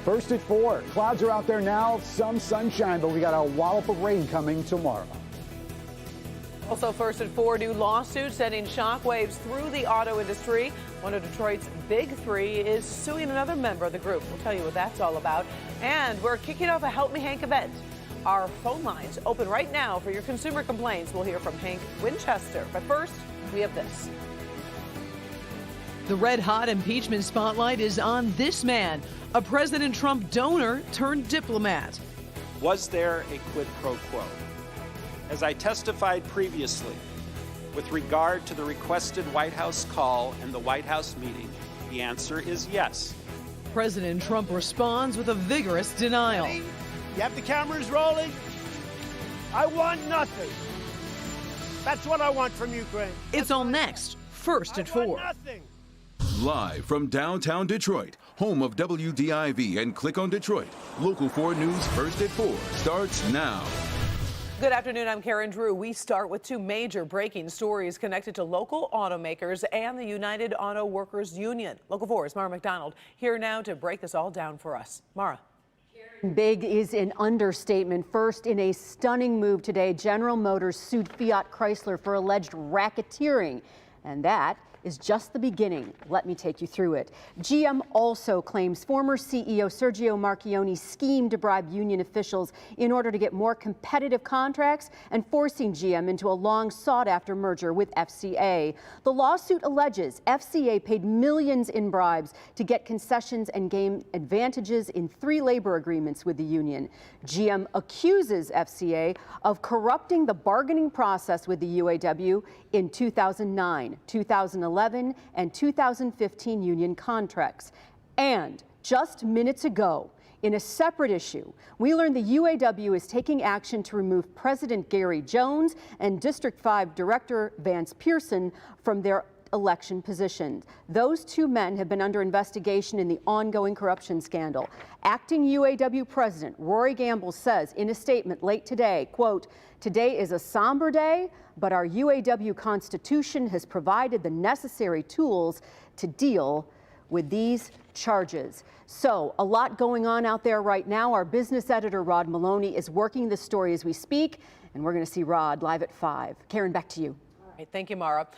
First at 4. Clouds are out there now, some sunshine, but we got a wallop of rain coming tomorrow. Also first at 4, new lawsuits sending shockwaves through the auto industry. One of Detroit's big three is suing another member of the group. We'll tell you what that's all about. And we're kicking off a Help Me Hank event. Our phone lines open right now for your consumer complaints. We'll hear from Hank Winchester. But first, we have this. The red-hot impeachment spotlight is on this man, a President Trump donor turned diplomat. Was there a quid pro quo? As I testified previously, with regard to the requested White House call and the White House meeting, the answer is yes. President Trump responds with a vigorous denial. You have the cameras rolling? I want nothing. That's what I want from Ukraine. It's all next, first at 4. Nothing. Live from downtown Detroit, home of WDIV and Click on Detroit, Local 4 News First at 4 starts now. Good afternoon, I'm Karen Drew. We start with 2 major breaking stories connected to local automakers and the United Auto Workers Union. Local 4's Mara McDonald here now to break this all down for us. Mara. Big is an understatement. First, in a stunning move today, General Motors sued Fiat Chrysler for alleged racketeering, and that is just the beginning. Let me take you through it. GM also claims former CEO Sergio Marchionne schemed to bribe union officials in order to get more competitive contracts and forcing GM into a long sought-after merger with FCA. The lawsuit alleges FCA paid millions in bribes to get concessions and gain advantages in 3 labor agreements with the union. GM accuses FCA of corrupting the bargaining process with the UAW in 2009, 2011, and 2015 union contracts. And just minutes ago, in a separate issue, we learned the UAW is taking action to remove President Gary Jones and District 5 Director Vance Pearson from their election positions. Those 2 men have been under investigation in the ongoing corruption scandal. Acting UAW President Rory Gamble says in a statement late today, quote, "Today is a somber day, but our UAW Constitution has provided the necessary tools to deal with these charges." So a lot going on out there right now. Our business editor, Rod Maloney, is working this story as we speak, and we're going to see Rod live at 5. Karen, back to you. All right, thank you, Mara.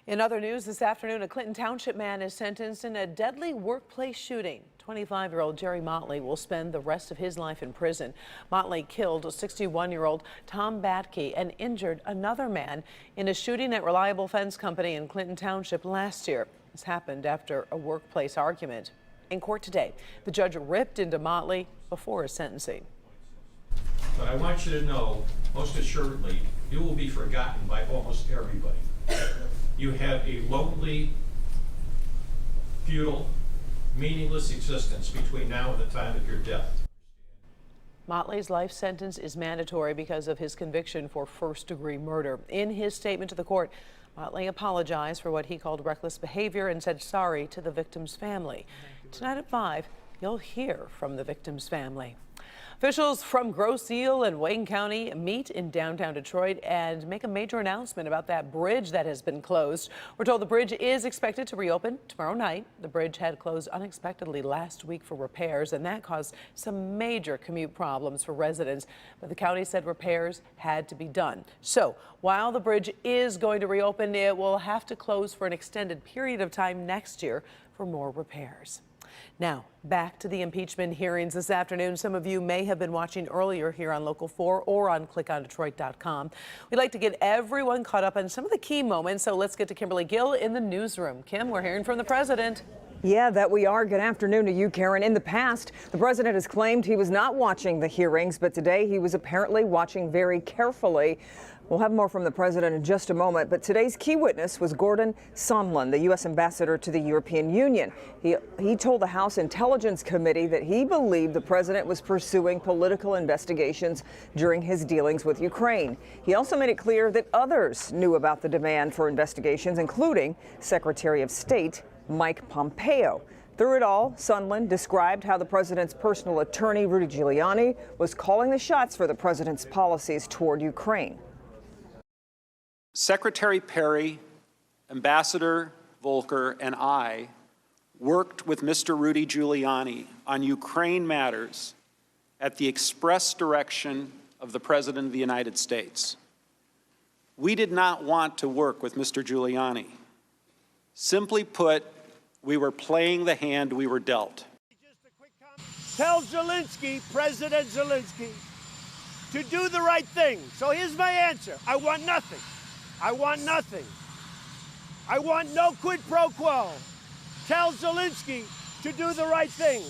In other news this afternoon, a Clinton Township man is sentenced in a deadly workplace shooting. 25-year-old Jerry Motley will spend the rest of his life in prison. Motley killed 61-year-old Tom Batke and injured another man in a shooting at Reliable Fence Company in Clinton Township last year. This happened after a workplace argument. In court today, the judge ripped into Motley before his sentencing. But I want you to know, most assuredly, you will be forgotten by almost everybody. You have a lonely, futile, meaningless existence between now and the time of your death. Motley's life sentence is mandatory because of his conviction for first-degree murder. In his statement to the court, Motley apologized for what he called reckless behavior and said sorry to the victim's family. Tonight at 5, you'll hear from the victim's family. Officials from Grosse Ile and Wayne County meet in downtown Detroit and make a major announcement about that bridge that has been closed. We're told the bridge is expected to reopen tomorrow night. The bridge had closed unexpectedly last week for repairs, and that caused some major commute problems for residents. But the county said repairs had to be done. So while the bridge is going to reopen, it will have to close for an extended period of time next year for more repairs. Now, back to the impeachment hearings this afternoon. Some of you may have been watching earlier here on Local 4 or on clickondetroit.com. We'd like to get everyone caught up on some of the key moments, so let's get to Kimberly Gill in the newsroom. Kim, we're hearing from the president. Yeah, that we are. Good afternoon to you, Karen. In the past, the president has claimed he was not watching the hearings, but today he was apparently watching very carefully. We'll have more from the president in just a moment, but today's key witness was Gordon Sondland, the U.S. ambassador to the European Union. He told the House Intelligence Committee that he believed the president was pursuing political investigations during his dealings with Ukraine. He also made it clear that others knew about the demand for investigations, including Secretary of State Mike Pompeo. Through it all, Sondland described how the president's personal attorney, Rudy Giuliani, was calling the shots for the president's policies toward Ukraine. Secretary Perry, Ambassador Volker, and I worked with Mr. Rudy Giuliani on Ukraine matters at the express direction of the President of the United States. We did not want to work with Mr. Giuliani. Simply put, we were playing the hand we were dealt. Tell Zelensky, President Zelensky, to do the right thing. So here's my answer. I want nothing. I want nothing. I want no quid pro quo. Tell Zelensky to do the right thing.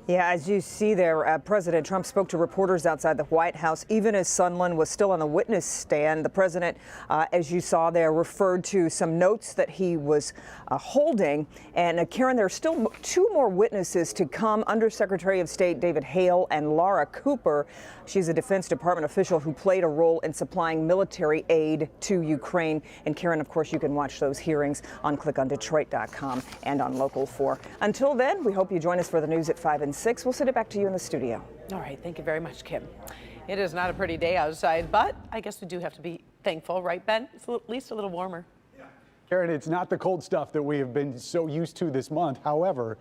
Yeah, as you see there, President Trump spoke to reporters outside the White House, even as Sondland was still on the witness stand. The president, as you saw there, referred to some notes that he was holding. And Karen, there are still two more witnesses to come, Undersecretary of State David Hale and Laura Cooper. She's a Defense Department official who played a role in supplying military aid to Ukraine. And Karen, of course, you can watch those hearings on clickondetroit.com and on Local 4. Until then, we hope you join us for the news at 5 and 6. We'll send it back to you in the studio. All right. Thank you very much, Kim. It is not a pretty day outside, but I guess we do have to be thankful, right, Ben? It's at least a little warmer. Karen, it's not the cold stuff that we have been so used to this month. However,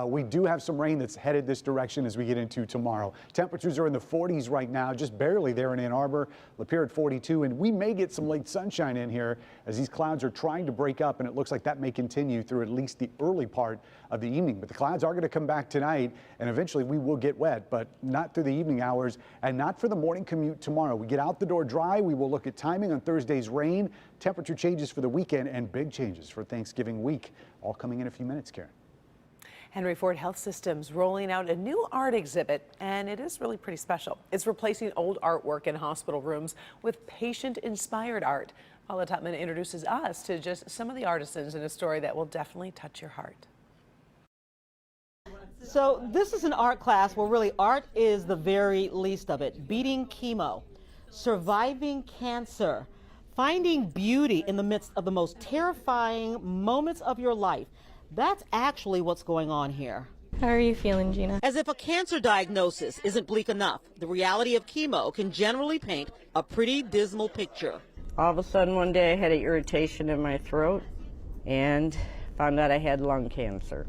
we do have some rain that's headed this direction as we get into tomorrow. Temperatures are in the 40s right now, just barely there in Ann Arbor. Lapeer at 42, and we may get some late sunshine in here as these clouds are trying to break up, and it looks like that may continue through at least the early part of the evening. But the clouds are going to come back tonight, and eventually we will get wet, but not through the evening hours and not for the morning commute tomorrow. We get out the door dry. We will look at timing on Thursday's rain, temperature changes for the weekend, and big changes for Thanksgiving week. All coming in a few minutes, Karen. Henry Ford Health Systems rolling out a new art exhibit, and it is really pretty special. It's replacing old artwork in hospital rooms with patient-inspired art. Paula Tutman introduces us to just some of the artisans in a story that will definitely touch your heart. So this is an art class where really art is the very least of it. Beating chemo, surviving cancer, finding beauty in the midst of the most terrifying moments of your life. That's actually what's going on here. How are you feeling, Gina? As if a cancer diagnosis isn't bleak enough, the reality of chemo can generally paint a pretty dismal picture. All of a sudden one day I had an irritation in my throat and found out I had lung cancer.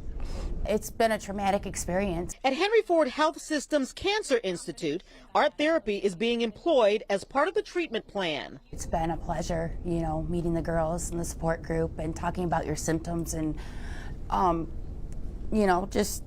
It's been a traumatic experience. At Henry Ford Health Systems Cancer Institute, art therapy is being employed as part of the treatment plan. It's been a pleasure, meeting the girls in the support group and talking about your symptoms and, just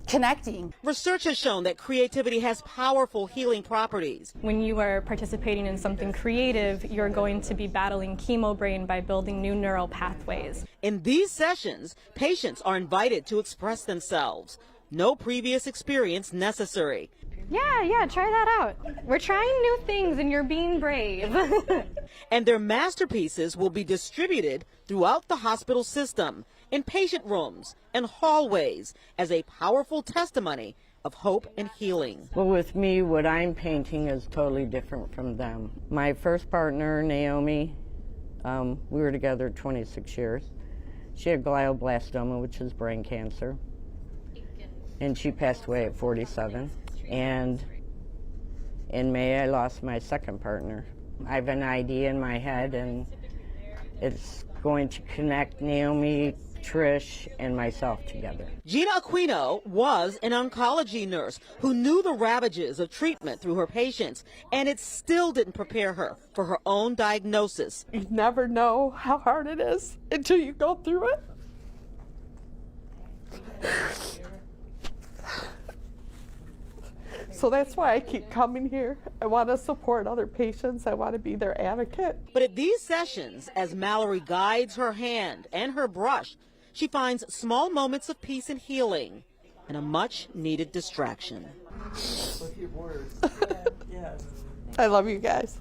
connecting. Research has shown that creativity has powerful healing properties. When you are participating in something creative, you're going to be battling chemo brain by building new neural pathways. In these sessions, patients are invited to express themselves. No previous experience necessary. Yeah, try that out. We're trying new things and you're being brave. And their masterpieces will be distributed throughout the hospital system, in patient rooms and hallways, as a powerful testimony of hope and healing. Well, with me, what I'm painting is totally different from them. My first partner, Naomi, we were together 26 years. She had glioblastoma, which is brain cancer, and she passed away at 47. And in May, I lost my second partner. I have an idea in my head, and it's going to connect Naomi, Trish, and myself together. Gina Aquino was an oncology nurse who knew the ravages of treatment through her patients, and it still didn't prepare her for her own diagnosis. You never know how hard it is until you go through it. So that's why I keep coming here. I want to support other patients. I want to be their advocate. But at these sessions, as Mallory guides her hand and her brush, she finds small moments of peace and healing and a much needed distraction. I love you guys.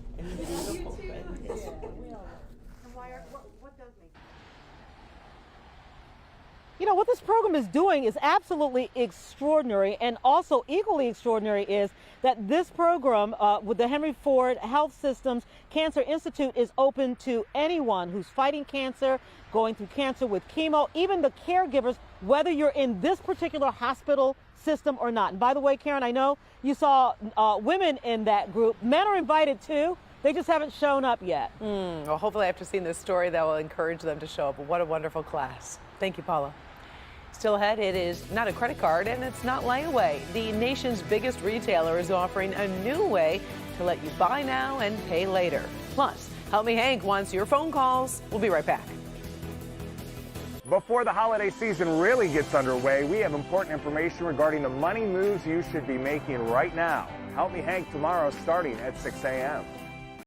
What this program is doing is absolutely extraordinary, and also equally extraordinary is that this program with the Henry Ford Health Systems Cancer Institute is open to anyone who's fighting cancer, going through cancer with chemo, even the caregivers, whether you're in this particular hospital system or not. And by the way, Karen, I know you saw women in that group. Men are invited too. They just haven't shown up yet. Well, hopefully after seeing this story, that will encourage them to show up. What a wonderful class. Thank you, Paula. Still ahead, it is not a credit card and it's not layaway. The nation's biggest retailer is offering a new way to let you buy now and pay later. Plus, Help Me Hank wants your phone calls. We'll be right back. Before the holiday season really gets underway, we have important information regarding the money moves you should be making right now. Help Me Hank tomorrow starting at 6 a.m.